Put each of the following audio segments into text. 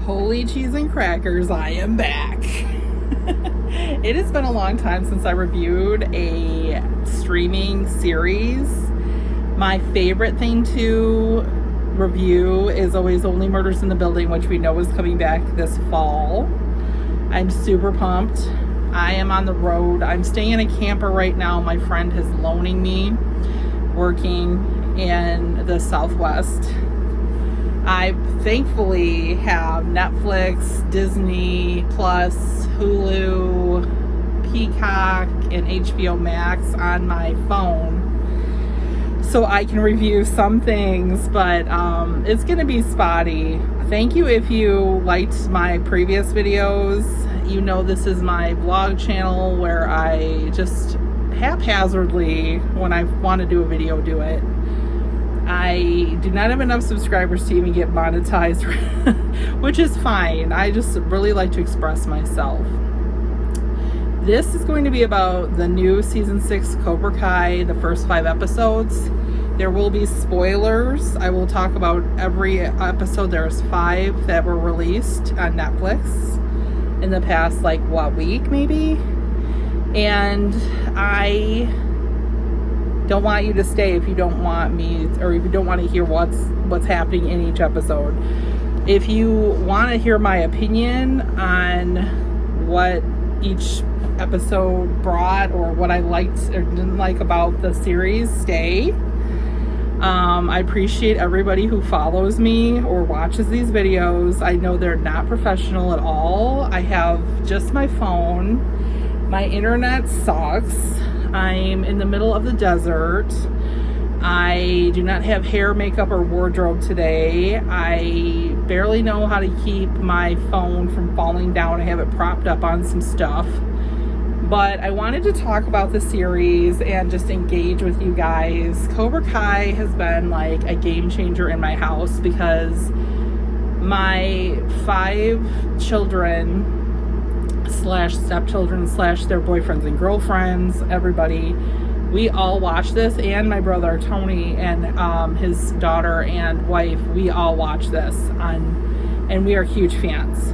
Holy cheese and crackers, I am back. It has been a long time since I reviewed a streaming series. My favorite thing to review is always Only Murders in the Building, which we know is coming back this fall. I'm super pumped. I am on the road. I'm staying in a camper right now. My friend is loaning me, working in the Southwest. I thankfully have Netflix, Disney Plus, Hulu, Peacock, and HBO Max on my phone, so I can review some things, but it's gonna be spotty. Thank you if you liked my previous videos. You know this is my vlog channel where I just haphazardly, when I want to do a video, do it. I do not have enough subscribers to even get monetized, which is fine. I just really like to express myself. This is going to be about the new season 6 Cobra Kai, the first 5 episodes. There will be spoilers. I will talk about every episode. There's 5 that were released on Netflix in the past, week maybe. And I don't want you to stay if you don't want me, or if you don't want to hear what's happening in each episode. If you want to hear my opinion on what each episode brought, or what I liked or didn't like about the series, stay. I appreciate everybody who follows me or watches these videos. I know they're not professional at all. I have just my phone. My internet sucks. I'm in the middle of the desert. I do not have hair, makeup, or wardrobe today. I barely know how to keep my phone from falling down. I have it propped up on some stuff. But I wanted to talk about the series and just engage with you guys. Cobra Kai has been like a game changer in my house because my 5 children / stepchildren / their boyfriends and girlfriends, everybody, we all watch this, and my brother Tony and his daughter and wife, we all watch this and we are huge fans.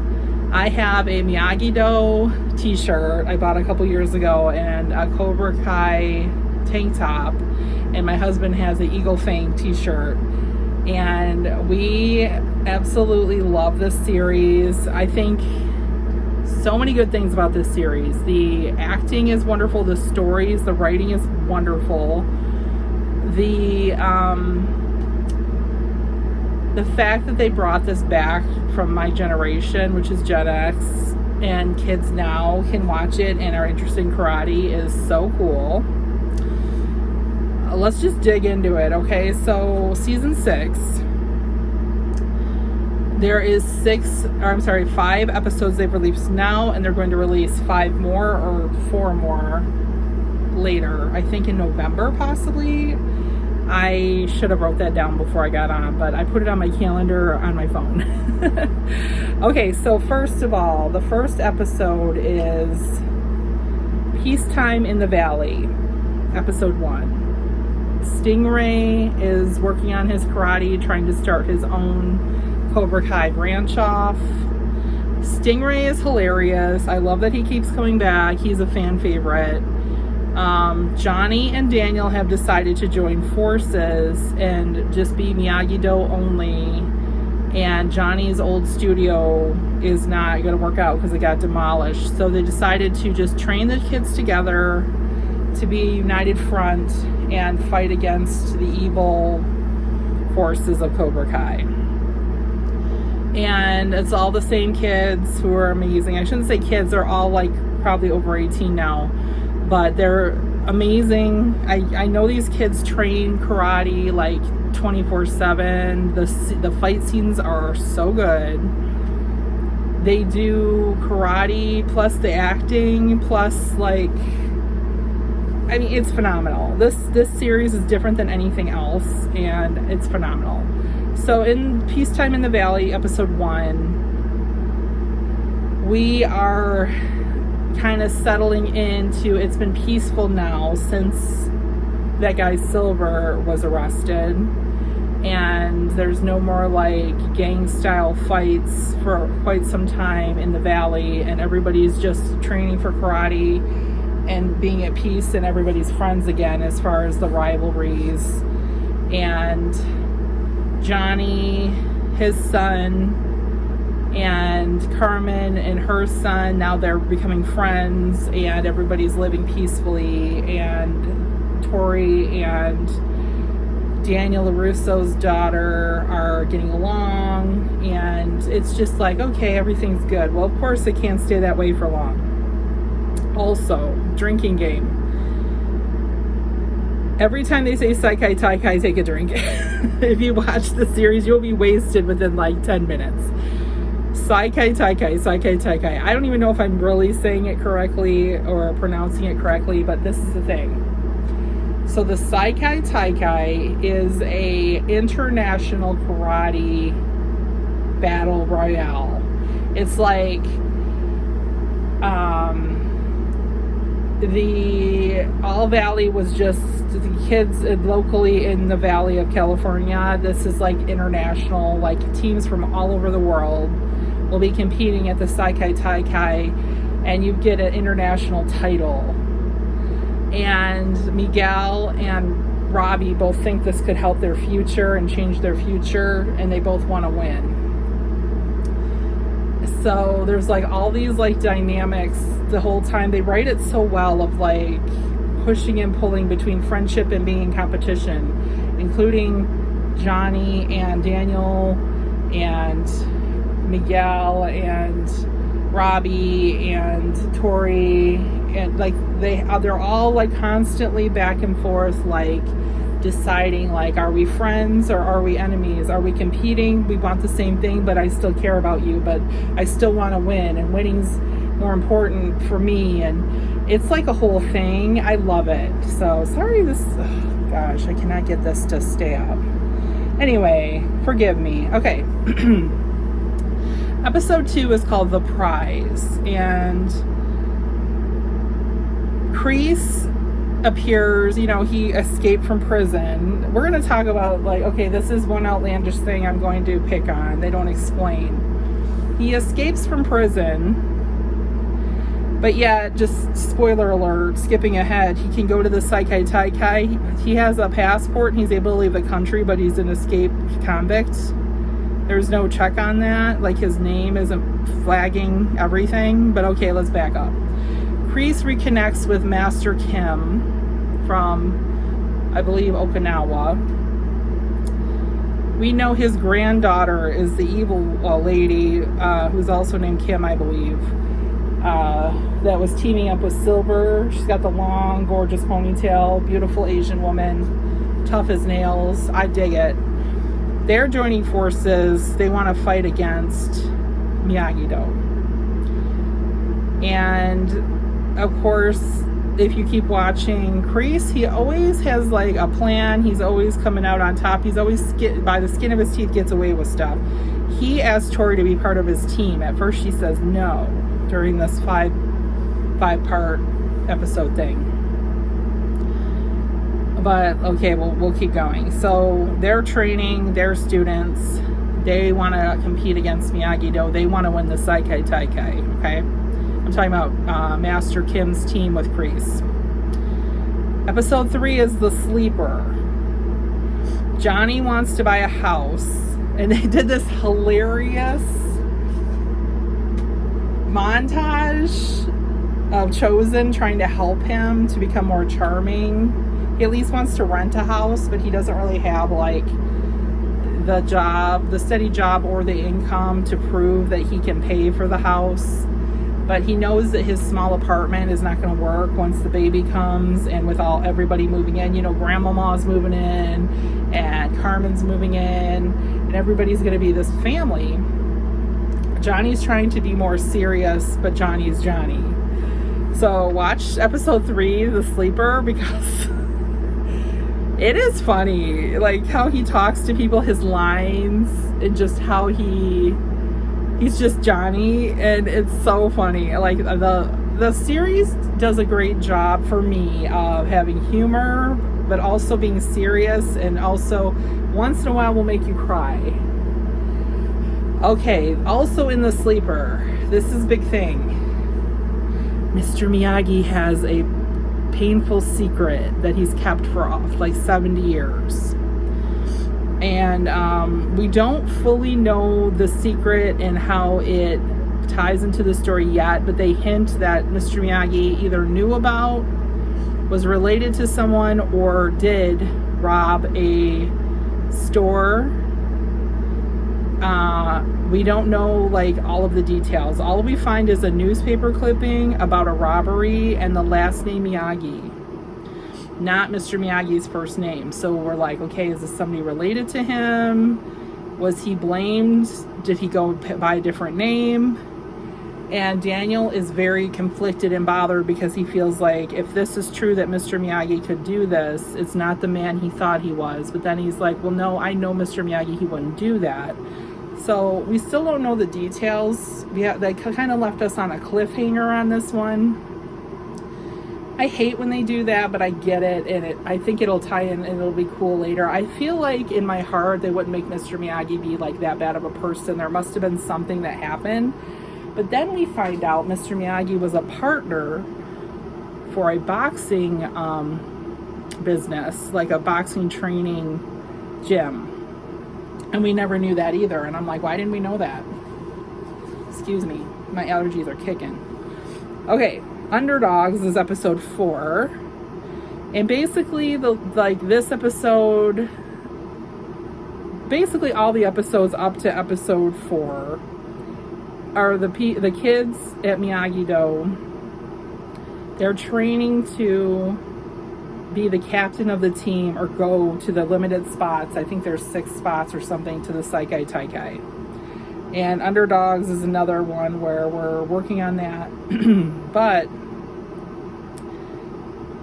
I have a Miyagi-Do t-shirt I bought a couple years ago and a Cobra Kai tank top, and my husband has an Eagle Fang t-shirt, and we absolutely love this series. I think so many good things about this series. The acting is wonderful, the stories, the writing is wonderful. The fact that they brought this back from my generation, which is Gen X, and kids now can watch it and are interested in karate is so cool. Let's just dig into it, okay? So season 6, there is 5 episodes they've released now, and they're going to release 5 more or 4 more later, I think in November possibly. I should have wrote that down before I got on, but I put it on my calendar on my phone. Okay, so first of all, the first episode is Peacetime in the Valley, episode 1. Stingray is working on his karate, trying to start his own Cobra Kai branch off. Stingray is hilarious. I love that he keeps coming back. He's a fan favorite. Johnny and Daniel have decided to join forces and just be Miyagi-Do only, and Johnny's old studio is not going to work out because it got demolished, so they decided to just train the kids together to be a united front and fight against the evil forces of Cobra Kai. And it's all the same kids who are amazing. I shouldn't say kids, they're all probably over 18 now, but they're amazing. I know these kids train karate 24/7. The fight scenes are so good. They do karate plus the acting plus it's phenomenal. This series is different than anything else, and it's phenomenal. So in Peacetime in the Valley, episode 1, we are kind of settling into, it's been peaceful now since that guy Silver was arrested, and there's no more like gang style fights for quite some time in the valley, and everybody's just training for karate and being at peace, and everybody's friends again as far as the rivalries. And Johnny, his son, and Carmen and her son, now they're becoming friends, and everybody's living peacefully, and Tori and Daniel LaRusso's daughter are getting along, and it's just like, okay, everything's good. Well, of course it can't stay that way for long. Also, drinking game. Every time they say Saikai Taikai, take a drink. If you watch the series, you'll be wasted within like 10 minutes. Saikai Taikai, Saikai Taikai. I don't even know if I'm really saying it correctly or pronouncing it correctly, but this is the thing. So the Saikai Taikai is a international karate battle royale. It's like the All Valley was just the kids locally in the Valley of California. This is like international, like teams from all over the world will be competing at the Saikai Taikai, and you get an international title. And Miguel and Robbie both think this could help their future and change their future, and they both want to win. So there's like all these like dynamics the whole time. They write it so well of like pushing and pulling between friendship and being in competition, including Johnny and Daniel and Miguel and Robbie and Tori, and like they're all like constantly back and forth, like deciding like, are we friends or are we enemies? Are we competing? We want the same thing, but I still care about you, but I still want to win, and winning's more important for me. And it's like a whole thing. I love it. So sorry, gosh, I cannot get this to stay up. Anyway, forgive me. Okay. Episode 2 is called The Prize, and Kreese appears, he escaped from prison. We're going to talk about, like, okay, this is one outlandish thing I'm going to pick on. They don't explain. He escapes from prison, but yet, just spoiler alert, skipping ahead, he can go to the Saikai Taikai. He has a passport and he's able to leave the country, but he's an escaped convict. There's no check on that. Like, his name isn't flagging everything. But okay, let's back up. Kreese reconnects with Master Kim from, I believe, Okinawa. We know his granddaughter is the evil lady, who's also named Kim, I believe, that was teaming up with Silver. She's got the long, gorgeous ponytail, beautiful Asian woman, tough as nails. I dig it. They're joining forces. They want to fight against Miyagi-Do. And of course, if you keep watching Kreese, he always has like a plan. He's always coming out on top. He's always by the skin of his teeth gets away with stuff. He asked Tori to be part of his team. At first she says no during this five-part episode thing. But okay, we'll keep going. So they're training their students. They want to compete against Miyagi-Do. They want to win the Saikai Taikai, okay? I'm talking about Master Kim's team with Kreese. Episode 3 is The Sleeper. Johnny wants to buy a house, and they did this hilarious montage of Chosen trying to help him to become more charming. He at least wants to rent a house, but he doesn't really have like the steady job or the income to prove that he can pay for the house. But he knows that his small apartment is not going to work once the baby comes, and with everybody moving in, Grandmama's moving in and Carmen's moving in, and everybody's going to be this family. Johnny's trying to be more serious, but Johnny's Johnny. So watch episode 3, The Sleeper, because it is funny, like how he talks to people, his lines, and just how he's just Johnny, and it's so funny. Like the series does a great job for me of having humor, but also being serious, and also once in a while will make you cry. Okay, also in the sleeper, this is a big thing. Mr. Miyagi has a painful secret that he's kept for like 70 years. And we don't fully know the secret and how it ties into the story yet, but they hint that Mr. Miyagi either knew about, was related to someone, or did rob a store. We don't know like all of the details. All we find is a newspaper clipping about a robbery and the last name Miyagi, not Mr. Miyagi's first name. So we're like, okay, is this somebody related to him? Was he blamed? Did he go by a different name? And Daniel is very conflicted and bothered because he feels like if this is true that Mr. Miyagi could do this, it's not the man he thought he was. But then he's like, well, no, I know Mr. Miyagi, he wouldn't do that. So we still don't know the details. They kind of left us on a cliffhanger on this one. I hate when they do that, but I get it, and I think it'll tie in and it'll be cool later. I feel like in my heart they wouldn't make Mr. Miyagi be like that bad of a person. There must have been something that happened. But then we find out Mr. Miyagi was a partner for a boxing business, like a boxing training gym. And we never knew that either. And I'm like, why didn't we know that? Excuse me, my allergies are kicking. Okay, Underdogs is episode 4. And basically this episode, basically all the episodes up to episode 4 are the kids at Miyagi-Do. They're training to be the captain of the team or go to the limited spots. I think there's 6 spots or something to the Saikai Taikai. And Underdogs is another one where we're working on that. But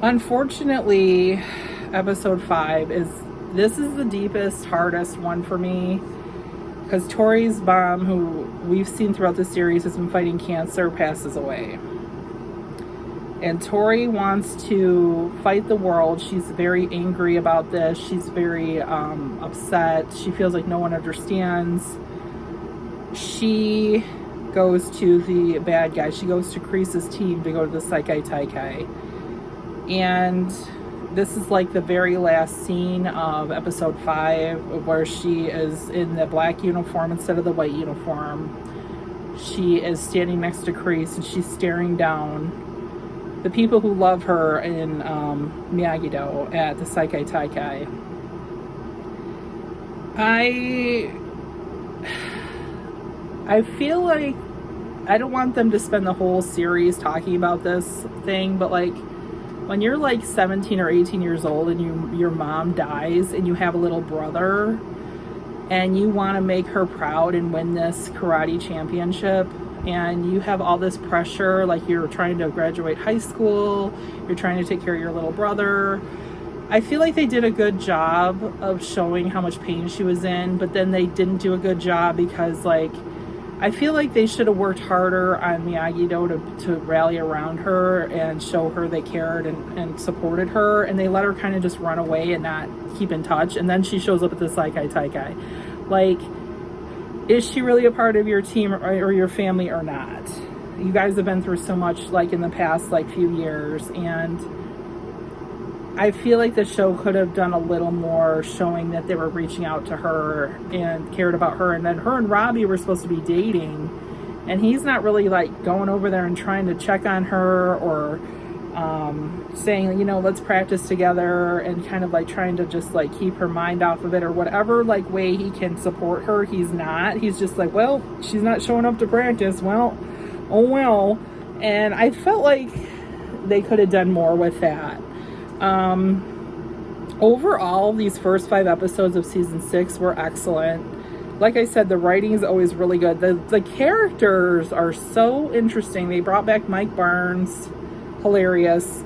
unfortunately, episode 5 is the deepest, hardest one for me. Because Tori's mom, who we've seen throughout the series has been fighting cancer, passes away. And Tori wants to fight the world. She's very angry about this. She's very upset. She feels like no one understands. She goes to the bad guy. She goes to Kreese's team to go to the Saikai Taikai. And this is like the very last scene of episode 5 where she is in the black uniform instead of the white uniform. She is standing next to Kreese and she's staring down the people who love her in Miyagi-Do at the Saikai Taikai. I feel like I don't want them to spend the whole series talking about this thing, but like when you're like 17 or 18 years old and your mom dies and you have a little brother and you want to make her proud and win this karate championship, and you have all this pressure, like you're trying to graduate high school, you're trying to take care of your little brother. I feel like they did a good job of showing how much pain she was in, but then they didn't do a good job because like I feel like they should have worked harder on Miyagi-Do to rally around her and show her they cared and supported her, and they let her kind of just run away and not keep in touch. And then she shows up at the Saikai Taikai. Like, is she really a part of your team or your family or not? You guys have been through so much like in the past like few years, and I feel like the show could have done a little more showing that they were reaching out to her and cared about her. And then her and Robbie were supposed to be dating, and he's not really like going over there and trying to check on her or saying, you know, let's practice together, and kind of like trying to just like keep her mind off of it or whatever like way he can support her. He's not. He's just like, well, she's not showing up to practice. Well, oh well. And I felt like they could have done more with that. Overall, these first 5 episodes of season 6 were excellent. Like I said, the writing is always really good. The characters are so interesting. They brought back Mike Barnes, hilarious.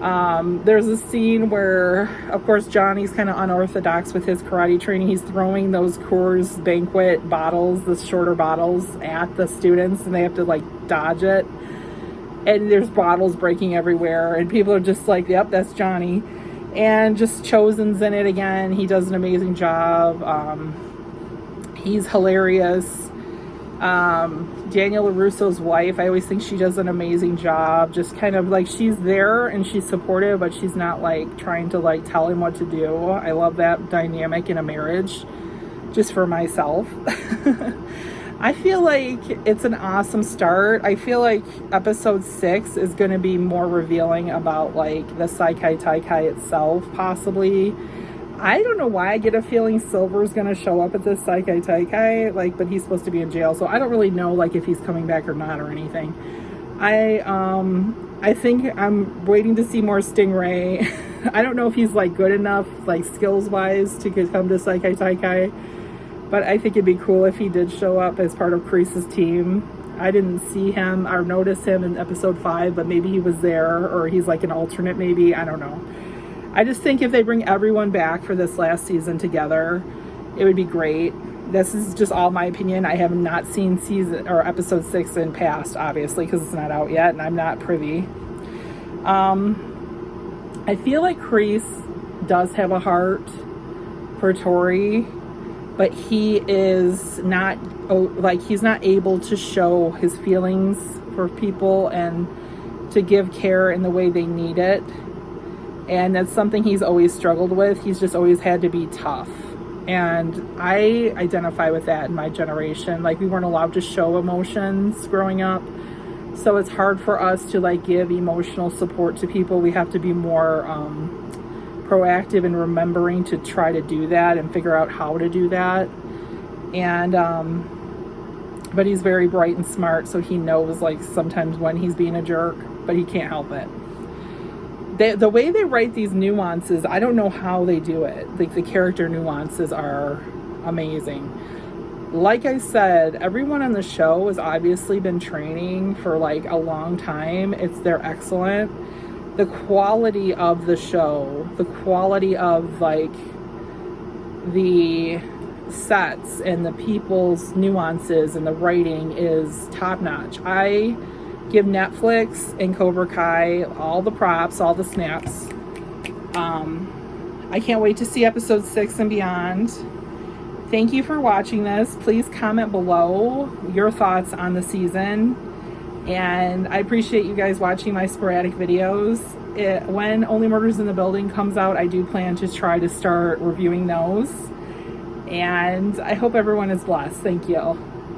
There's a scene where, of course, Johnny's kind of unorthodox with his karate training. He's throwing those Coors Banquet bottles, the shorter bottles, at the students, and they have to like dodge it. And there's bottles breaking everywhere, and people are just like, yep, that's Johnny. And just Chosen's in it again. He does an amazing job. He's hilarious. Daniel LaRusso's wife, I always think she does an amazing job. Just kind of like, she's there and she's supportive, but she's not like trying to like tell him what to do. I love that dynamic in a marriage, just for myself. I feel like it's an awesome start. I feel like episode 6 is going to be more revealing about like the Saikai Taikai itself, possibly. I don't know why I get a feeling Silver's going to show up at this Saikai Taikai, like, but he's supposed to be in jail, so I don't really know like if he's coming back or not or anything. I think I'm waiting to see more Stingray. I don't know if he's like good enough like skills wise to come to Saikai Taikai, but I think it'd be cool if he did show up as part of Kreese's team. I didn't see him or notice him in episode 5, but maybe he was there, or he's like an alternate maybe, I don't know. I just think if they bring everyone back for this last season together, it would be great. This is just all my opinion. I have not seen season or episode 6 in past, obviously, because it's not out yet and I'm not privy. I feel like Kreese does have a heart for Tori, but he is not, like, he's not able to show his feelings for people and to give care in the way they need it. And that's something he's always struggled with. He's just always had to be tough. And I identify with that in my generation. Like, we weren't allowed to show emotions growing up. So it's hard for us to like give emotional support to people. We have to be more proactive in remembering to try to do that and figure out how to do that. And but he's very bright and smart, so he knows like sometimes when he's being a jerk, but he can't help it. The way they write these nuances, I don't know how they do it. Like, the character nuances are amazing. Like I said, everyone on the show has obviously been training for like a long time. They're excellent. The quality of the show, the quality of like the sets and the people's nuances and the writing is top notch. I give Netflix and Cobra Kai all the props, all the snaps. I can't wait to see episode 6 and beyond. Thank you for watching this. Please comment below your thoughts on the season. And I appreciate you guys watching my sporadic videos. When Only Murders in the Building comes out, I do plan to try to start reviewing those. And I hope everyone is blessed. Thank you.